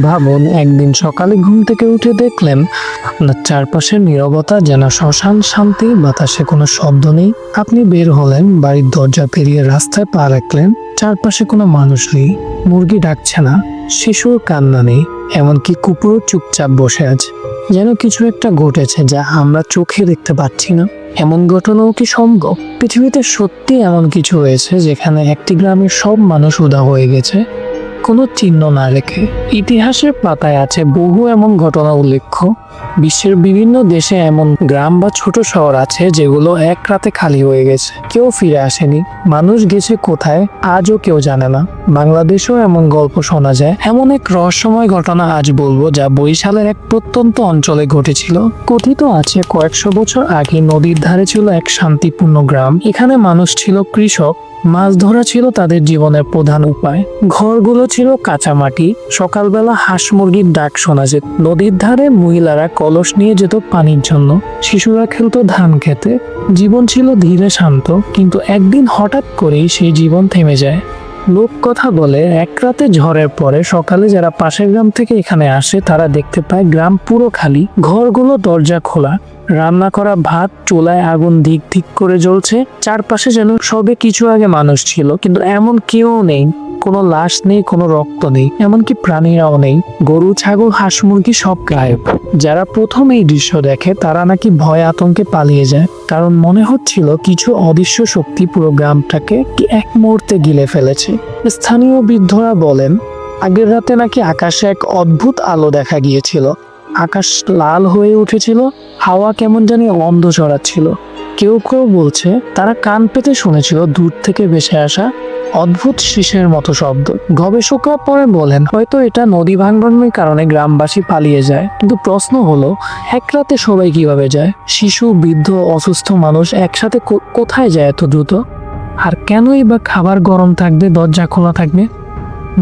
ভাবুন, একদিন সকালে ঘুম থেকে উঠে দেখলেন আপনার চারপাশের নীরবতা যেন শ্মশান, শান্তি, বাতাসে কোনো শব্দ নেই। আপনি বের হলেন, বাড়ির দরজা পেরিয়ে রাস্তায় পা রাখলেন, চারপাশে কোনো মানুষ নেই, মুরগি ডাকছে না, শিশুর কান্না নেই, এমনকি কুকুরও চুপচাপ বসে আছে। যেন কিছু একটা ঘটেছে যা আমরা চোখে দেখতে পাচ্ছি না। এমন ঘটনাও কি সম্ভব? পৃথিবীতে সত্যি এমন কিছু হয়েছে যেখানে একটি গ্রামের সব মানুষ উধাও হয়ে গেছে, কোনো চিহ্ন না রেখে। ইতিহাসের পাতায় আছে বহু এমন ঘটনা উল্লেখ্য। বিশ্বের বিভিন্ন দেশে এমন গ্রাম বা ছোট শহর আছে যেগুলো এক রাতে খালি হয়ে গেছে, কেউ ফিরে আসেনি। মানুষ গেছে কোথায় আজও কেউ জানে না। বাংলাদেশেও এমন গল্প শোনা যায়। এমন এক রহস্যময় ঘটনা আজ বলবো, যা বরিশালের এক প্রত্যন্ত অঞ্চলে ঘটেছিল। কথিত আছে কয়েকশো বছর আগে নদীর ধারে ছিল এক শান্তিপূর্ণ গ্রাম। এখানে মানুষ ছিল কৃষক, মাছ ধরা ছিল তাদের জীবনের প্রধান উপায়। ঘরগুলো ছিল কাঁচা মাটি, সকালবেলা হাঁস মুরগির ডাক শোনা যেত। নদীর ধারে মহিলারা কলস নিয়ে যেত পানির জন্য, শিশুরা খেলতো ধান খেতে। জীবন ছিল ধীরে শান্ত, কিন্তু একদিন হঠাৎ করেই সেই জীবন থেমে যায়। লোককথা বলে এক রাতে ঝড়ের পরে সকালে যারা পাশের গ্রাম থেকে এখানে আসে তারা দেখতে পায় গ্রাম পুরো খালি। ঘরগুলো দরজা খোলা, রান্না করা ভাত চুলায় আগুন ধিক ধিক করে জ্বলছে। চারপাশে যেন সবে কিছু আগে মানুষ ছিল, কিন্তু এমন কেউ নেই। কোনো লাশ নেই, কোনো রক্ত নেই, এমনকি প্রাণীরাও নেই। গরু, ছাগল, হাঁস মুরগি সব গায়েব। যারা প্রথম এই দৃশ্য দেখে তারা নাকি ভয় আতঙ্কে পালিয়ে যায়, কারণ মনে হচ্ছিল কিছু অদৃশ্য শক্তি পুরো গ্রামটাকে কি এক মুহূর্তে গিলে ফেলেছে। স্থানীয় বৃদ্ধরা বলেন, আগের রাতে নাকি আকাশে এক অদ্ভুত আলো দেখা গিয়েছিল। আকাশ লাল হয়ে উঠেছিল, হাওয়া কেমন জানি গন্ধ ছড়াচ্ছিল। কেউ কেউ বলছে তারা কান পেতে শুনেছিল দূর থেকে ভেসে আসা অদ্ভুত শীষের মতো শব্দ। গবেষকরা পরে বলেন হয়তো এটা নদী ভাঙ্গনের কারণে গ্রামবাসী পালিয়ে যায়। কিন্তু প্রশ্ন হলো, এক রাতে সবাই কিভাবে যায়? শিশু, বৃদ্ধ, অসুস্থ মানুষ একসাথে কোথায় যায় এত দ্রুত? আর কেনই বা খাবার গরম থাকবে, দরজা খোলা থাকবে?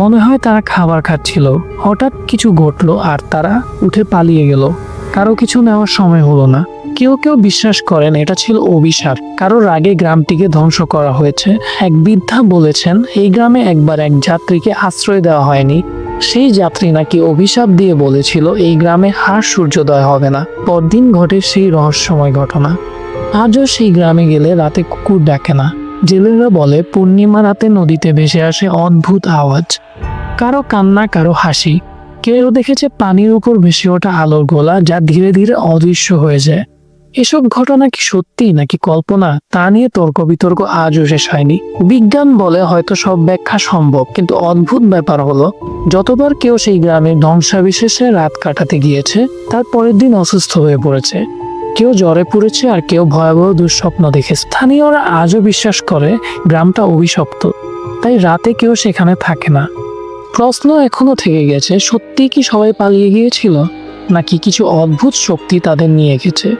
মনে হয় তারা খাবার খাচ্ছিল, হঠাৎ কিছু ঘটলো আর তারা উঠে পালিয়ে গেল। কারো কিছু নেওয়ার সময় হলো না। কেউ কেউ বিশ্বাস করেন এটা ছিল অভিশাপ, কারো রাগে গ্রামটিকে ধ্বংস করা হয়েছে। এক বৃদ্ধা বলেছেন এই গ্রামে একবার এক যাত্রীকে আশ্রয় দেওয়া হয়নি। সেই যাত্রী নাকি অভিশাপ দিয়ে বলেছিল এই গ্রামে আর সূর্যোদয় হবে না। পরদিন ঘটে সেই রহস্যময় ঘটনা। আজও সেই গ্রামে গেলে রাতে কুকুর ডাকে না। জেলেরা বলে পূর্ণিমা রাতে নদীতে ভেসে আসে অদ্ভুত আওয়াজ, কারো কান্না, কারো হাসি। কেউ দেখেছে পানির উপর ভেসে ওঠা আলোর গোলা, যা ধীরে ধীরে অদৃশ্য হয়ে যায়। এসব ঘটনা কি সত্যি নাকি কল্পনা, তা নিয়ে তর্ক বিতর্ক আজও শেষ হয়নি। বিজ্ঞান বলে হয়তো সব ব্যাখ্যা সম্ভব, কিন্তু অদ্ভুত ব্যাপার হলো যতবার কেউ সেই গ্রামের ধ্বংসাবশেষে রাত কাটাতে গিয়েছে, তার পরের দিন অসুস্থ হয়ে পড়েছে। কেউ জ্বরে পড়েছে আর কেউ ভয়াবহ দুঃস্বপ্ন দেখে। স্থানীয়রা আজও বিশ্বাস করে গ্রামটা অভিশপ্ত, তাই রাতে কেউ সেখানে থাকে না। প্রশ্ন এখনো থেকে গেছে, সত্যি কি সবাই পালিয়ে গিয়েছিল, নাকি কিছু অদ্ভুত শক্তি তাদের নিয়ে গেছে?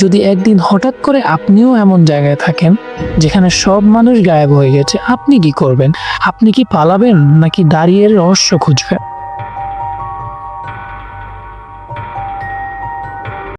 যদি একদিন হঠাৎ করে আপনিও এমন জায়গায় থাকেন যেখানে সব মানুষ গায়েব হয়ে গেছে, আপনি কি করবেন? আপনি কি পালাবেন নাকি দাঁড়িয়ে রহস্য খুঁজবেন?